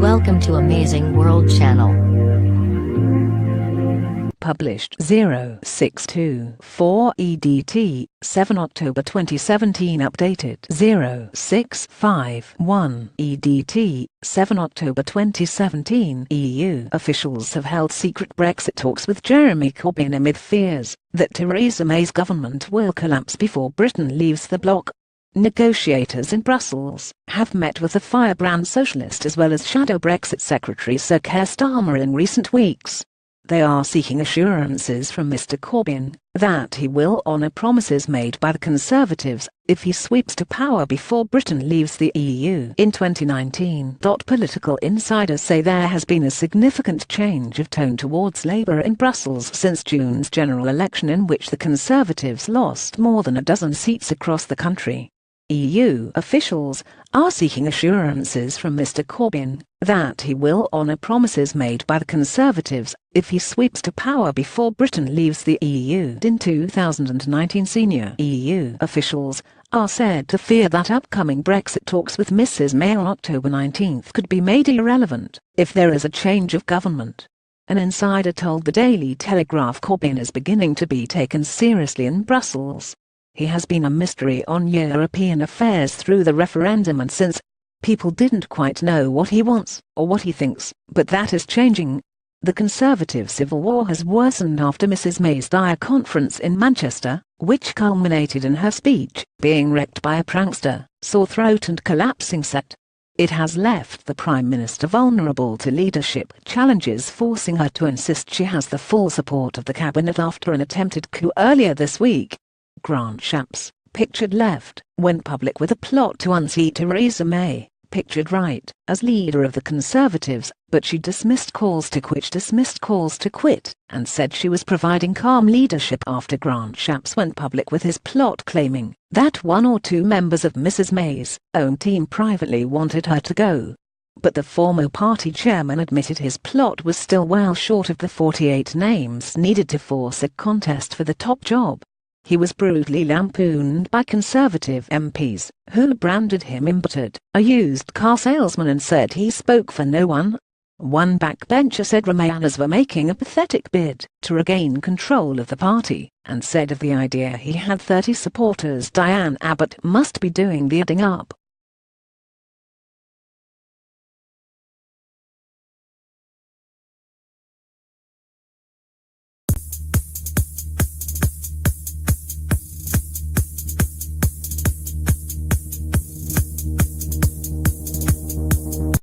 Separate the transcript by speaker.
Speaker 1: Welcome to Amazing World Channel.
Speaker 2: Published 0624 EDT, 7 October 2017. Updated 0651 EDT, 7 October 2017. EU officials have held secret Brexit talks with Jeremy Corbyn amid fears that Theresa May's government will collapse before Britain leaves the bloc. Negotiators in Brussels have met with the firebrand socialist as well as shadow Brexit Secretary Sir Keir Starmer in recent weeks. They are seeking assurances from Mr Corbyn that he will honour promises made by the Conservatives if he sweeps to power before Britain leaves the EU in 2019. Political insiders say there has been a significant change of tone towards Labour in Brussels since June's general election, in which the Conservatives lost more than a dozen seats across the country. EU officials are seeking assurances from Mr Corbyn that he will honour promises made by the Conservatives if he sweeps to power before Britain leaves the EU in 2019. Senior EU officials are said to fear that upcoming Brexit talks with Mrs May on October 19 could be made irrelevant if there is a change of government. An insider told the Daily Telegraph Corbyn is beginning to be taken seriously in Brussels. He has been a mystery on European affairs through the referendum and since. People didn't quite know what he wants or what he thinks, but that is changing. The Conservative civil war has worsened after Mrs May's dire conference in Manchester, which culminated in her speech being wrecked by a prankster, sore throat and collapsing set. It has left the Prime Minister vulnerable to leadership challenges, forcing her to insist she has the full support of the cabinet after an attempted coup earlier this week. Grant Shapps, pictured left, went public with a plot to unseat Theresa May, pictured right, as leader of the Conservatives, but she dismissed calls to quit, and said she was providing calm leadership after Grant Shapps went public with his plot, claiming that one or two members of Mrs May's own team privately wanted her to go. But the former party chairman admitted his plot was still well short of the 48 names needed to force a contest for the top job. He was brutally lampooned by Conservative MPs, who branded him embittered, a used car salesman, and said he spoke for no one. One backbencher said Remainers were making a pathetic bid to regain control of the party, and said of the idea he had 30 supporters Diane Abbott must be doing the adding up.